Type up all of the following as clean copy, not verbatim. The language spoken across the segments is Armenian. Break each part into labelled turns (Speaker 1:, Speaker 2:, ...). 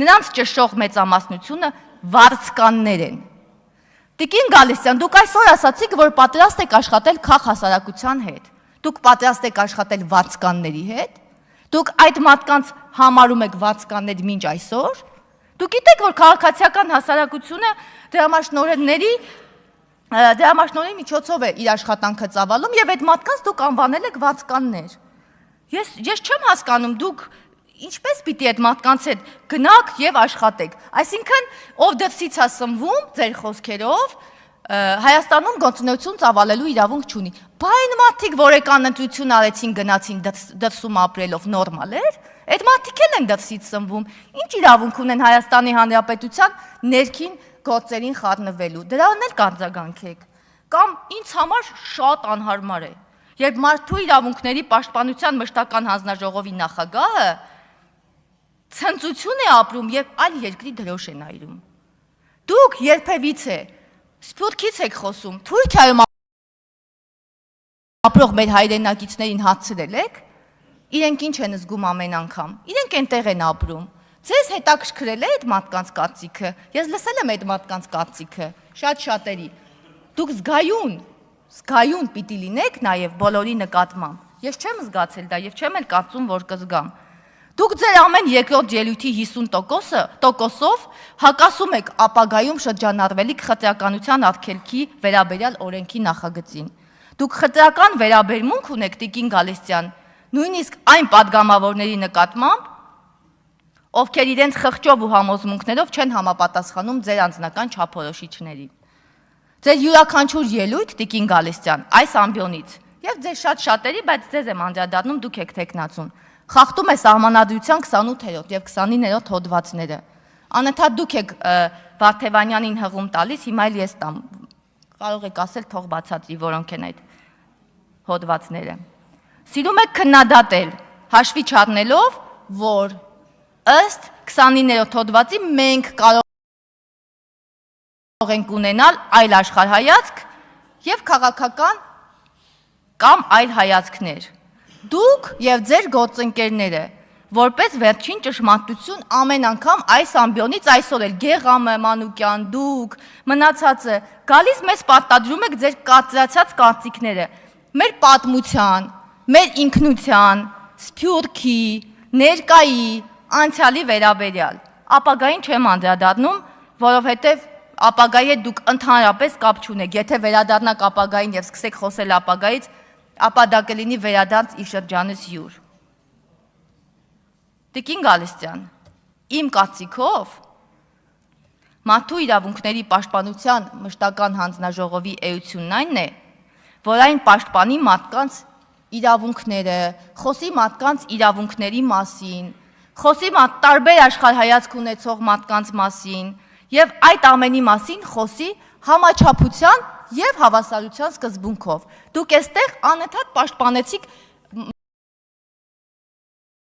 Speaker 1: նրանց ճշշող մեծամասնությունը վարձկաններ են։ Տիկին Գալստյան, դուք այսօր ասացիք, որ պատրաստ եք աշխատել քաղաք հասարակության հետ։ Դուք պատրաստ եք աշխատել վարձկանների հետ։ Դուք այդ մարդկանց համարում եք վարձկաններ մինչ այսօր։ Դուք գիտեք, որ քաղաքացիական հասարակությունը դրամաշնորհի միջոցով է իր աշխատանքը ծավալում եւ այդ մարդկանց դուք անվանել եք վարձկաններ։ Ես չեմ հասկանում, դուք ինչպես պիտի այդ մարդկանց հետ գնաք եւ աշխատեք։ Այսինքն, ով դրսից է սնվում ձեր խոսքերով, Հայաստանում գործունեություն ծավալելու իրավունք չունի։ Բա այն մարդիկ, որ եկան ընտրություն արեցին, գնացին դրսում ապրելով նորմալ էր, այդ մարդիկ էլ են դրսից սնվում։ Ինչ իրավունք ունեն Հայաստանի Հանրապետության ներքին գործերին խառնվելու։ Դրան էլ կարձագանքեք։ Կամ ինձ համար շատ անհարմար է, երբ մարդու իրավունքների պաշտպանության մշտական հանձնաժողովի նախագահը ցնծություն է ապրում եւ այլ երկրի դրոշ է նայում։ Դուք երբևիցե Սփյուռքից եք խոսում, Թուրքիայում ապրող մեր հայրենակիցներին հացրել եք, իրենք ինչ են զգում ամեն անգամ, իրենք այնտեղ են ապրում, ձեզ հետաքրքրել է այդ մարդկանց կարծիքը, ես լսել եմ այդ մարդկանց կարծիքը, շատ շատերի, դուք զգայուն պիտի լինեք նաև բոլորի նկատմամբ, ես չեմ զգացել դա և չեմ էլ կարծում, որ կզգամ, դուք ձեր ամեն երկրորդ ելույթի 50%-ով հակասում եք ապագայում շրջանառվելիք խտրականության արգելքի վերաբերյալ օրենքի նախագծին։ Դուք խտրական վերաբերմունք ունեք Տիկին Գալստյան, նույնիսկ այն պատգամավորների նկատմամբ, ովքեր իրենց խղճով ու համոզմունքներով չեն համապատասխանում ձեր անձնական չափորոշիչներին։ Ձեր յուրաքանչյուր ելույթ Տիկին Գալստյան այս ամբիոնից եւ ձեր շատերի, բայց ձեզ եմ անդրադառնում, դուք եք տեխնացուն։ Խախտում է Սահմանադրության 28-րդ եւ 29-րդ հոդվածները։ Անընդհատ դուք եք Վարդևանյանին հղում տալիս, հիմա էլ ես տամ։ Կարող եք ասել թող բացատրի, որոնք են այդ հոդվածները։ Սիրում եք քննադատել, հաշվի չառնելով, որ ըստ 29-րդ հոդվածի մենք կարող ենք ունենալ այլ աշխարհայացք եւ քաղաքական կամ այլ հայացքներ։ Դուք եւ ձեր գործընկերները որպես վերջին ճշմարտություն ամեն անգամ այս ամբիոնից այսօր էլ Գեղամը, Մանուկյան, դուք, մնացածը գալիս մեզ պարտադրում եք ձեր կարծրացած կարծիքները մեր պատմության, մեր ինքնության, Սփյուռքի, ներկայի, անցյալի վերաբերյալ։ Ապագային չեմ անդրադառնում, որովհետեւ ապագայի հետ դուք ընդհանրապես կապ չունեք։ Եթե վերադառնաք ապագային եւ սկսեք խոսել ապագայից, ապա դա կլինի վերադարձ իր շրջանից յուր։ Տիկին Գալստյան, իմ կարծիքով մարդու իրավունքների պաշտպանության մշտական հանձնաժողովի էությունն այն է, որ այն պաշտպանի մարդկանց իրավունքները, խոսի մարդկանց իրավունքների մասին, խոսի տարբեր աշխարհայացք ունեցող մարդկանց մասին եւ այդ ամենի մասին խոսի համաչափության եւ հավասարության սկզբունքով։ Դուք այստեղ անընդհատ պաշտպանեցիք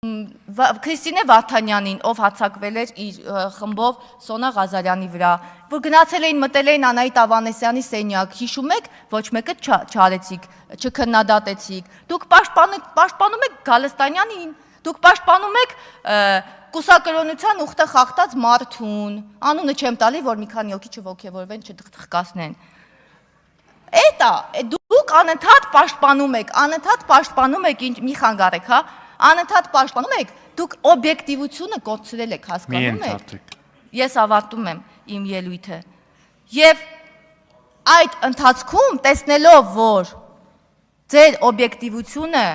Speaker 1: Քրիստինե Վարդանյանին, ով հարձակվել էր իր խմբով Սոնա Ղազարյանի վրա, որ գնացել էին մտել էին Անահիտ Ավանեսյանի սենյակ, հիշում եք, ոչ մեկը չարեցիք, չքննադատեցիք։ Դուք պաշտպանում եք Գալստանյանին, դուք պաշտպանում եք կուսակրոնության ուխտը խախտած մարդուն, անունը չեմ տալի, որ մի քանի հոգի չոգևորվեն, չթխկացնեն։ Էտա, դուք անընդհատ պաշտպանում եք, մի խանգարեք, հա, անընդհատ պաշտպանում եք, դուք օբյեկտիվությունը կորցրել եք, հասկանում եք։ Ես ավարտում եմ իմ ելույթը։ Եվ այդ ընթացքում տեսնելով, որ ձեր օբյեկտիվությունը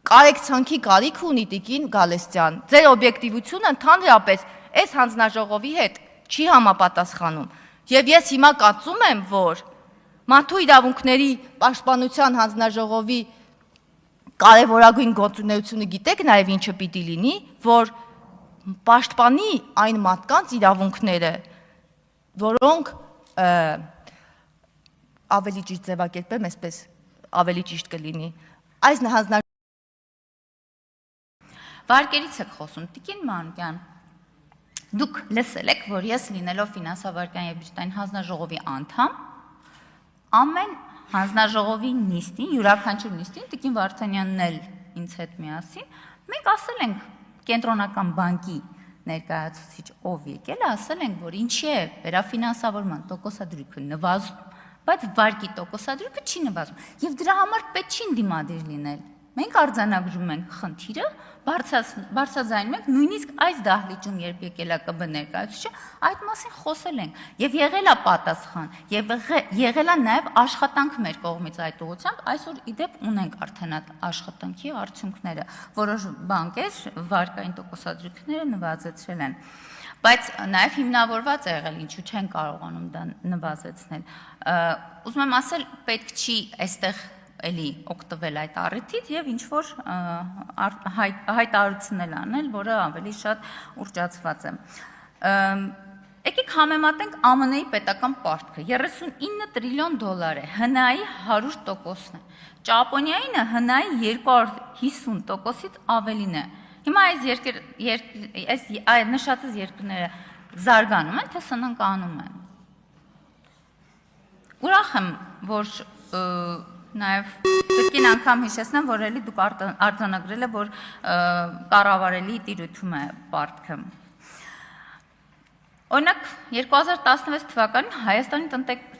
Speaker 1: կարեկցանքի կարիք ունի Տիկին Գալստյան, ձեր օբյեկտիվությունը ընդհանրապես այս հանձնաժողովի հետ չի համապատասխանում։ Եվ ես հիմա կարծում եմ, որ մարդու իրավունքների պաշտպանության հանձնաժողովի կարևորագույն գործունեությունը գիտեք նաև ինչը պիտի լինի, որ պաշտպանի այն մարդկանց իրավունքները, որոնք ավելի ճիշտ ձևակերպեմ, այսպես ավելի ճիշտ կլինի։ Այս
Speaker 2: Վարկերից եք խոսում, Տիկին Մանուկյան, դուք լսել եք, որ ես լինելով ֆինանսավարկական եւ բյուջետային հանձնաժողովի անդամ, ամեն հանձնաժողովի նիստին, յուրաքանչյուր նիստին, Տիկին Վարդանյանն էլ ինձ հետ միասին, մենք ասել ենք Կենտրոնական բանկի ներկայացուցիչ ով եկել է, ասել ենք, որ ինչի է վերաֆինանսավորման տոկոսադրույքը նվազում, բայց վարկի տոկոսադրույքը չի նվազում։ Եվ դրա համար պետք չի դիմադիր լինել։ Մենք արձանագրում ենք խնդիրը, բարձրաձայնում ենք, նույնիսկ այս դահլիճում, երբ եկել է ԿԲ ներկայացուցիչը, այդ մասին խոսել ենք եւ եղել է պատասխան, եւ եղել է նաեւ աշխատանք մեր կողմից այդ ուղղությամբ, այսօր իդեպ ունենք արդեն այդ աշխատանքի արդյունքները, որոշ բանկեր վարկային տոկոսադրույքները նվազեցրել են։ Բայց նաև հիմնավորված է եղել, ինչու չեն կարողանում դա նվազեցնել։ Ուզում եմ ասել, պետք չի այստեղ էլի օգտվել այդ առիթից եւ ինչ որ հայտարարություններ անել, որը ավելի շատ ուռճացված է։ Եկեք համեմատենք ԱՄՆ-ի պետական պարտքը 39 տրիլիոն դոլար է, ՀՆԱ-ի 100%-ն է, Ճապոնիայինը ՀՆԱ-ի 250%-ից ավելին է։ Հիմա այս նշածած երկրները զարգանում են, թե սնանկանում են։ Ուրախ եմ, որ նաև կրկին անգամ հիշեցնեմ, որ էլի դուք արձանագրել եք, որ կառավարելի տիրույթում է պարտքը։ Օրինակ 2016 թվականին Հայաստանի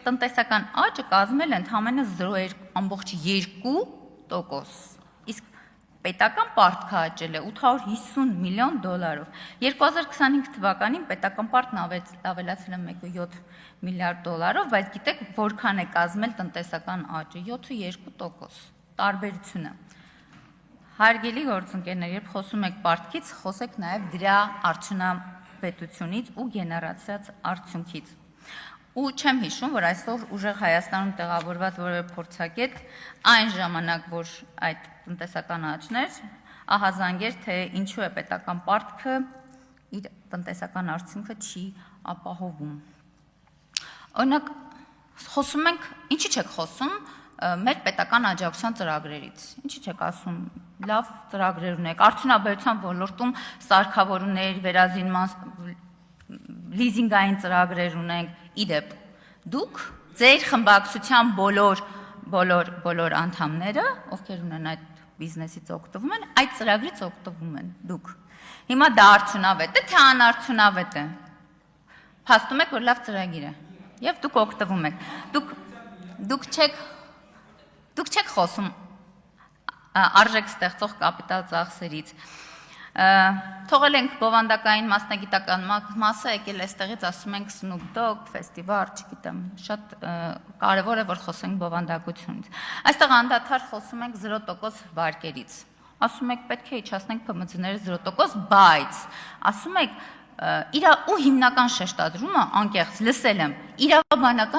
Speaker 2: տնտեսական աճը կազմել է ընդամենը 0.2%, իսկ պետական պարտքը աճել է 850 միլիոն դոլարով։ 2025 թվականին պետական պարտքն ավելացել է 1.7 միլիարդ դոլարով, բայց գիտեք որքան է կազմել տնտեսական աճը 7.2%, տարբերությունը։ Հարգելի գործընկերներ, երբ խոսում եք պարտքից, խոսեք նաև դրա արդյունավետությունից ու գեներացած արդյունքից։ Ու չեմ հիշում, որ այսօր ուժեղ Հայաստանում տեղավորված որևէ փորձագետ այն ժամանակ, որ այդ տնտեսական աճներ, ահազանգեր, թե ինչու է պետական պարտքը իր տնտեսական արդյունքը չի ապահովում։ Օրինակ, խոսում ենք, ինչի՞ չեք խոսում մեր պետական աջակցության ծրագրերից։ Ինչի՞ չեք ասում, լավ ծրագրեր ունեք, արդյունաբերության ոլորտում սարքավորումներ, վերազինման լիզինգային ծրագրեր ունենք, իդեպ դուք ձեր խմբակցության բոլոր անդամները, ովքեր ունեն այդ բիզնեսից օգտվում են, այդ ծրագրից օգտվում են դուք։ Հիմա դա արդյունավետ է, թե անարդյունավետ է։ Փաստում եք, որ լավ ծրագիր է, եւ դուք օգտվում եք։ Դուք չեք խոսում արժեք ստեղծող կապիտալ ծախսերից։ Թողել ենք բովանդակային մասնագիտական մասը, եկել այստեղից ասում ենք Snoop Dogg, ֆեստիվալ, չգիտեմ, շատ կարևոր է, որ խոսենք բովանդակությունից։ Այստեղ անդադար խոսում ենք 0% վարկերից։ Ասում եք պետք է իջացնենք ՓՄՑ-ները 0%, բայց ասում եք ու հիմնական շեշտադրումը անկեղծ լսել եմ իրավաբանական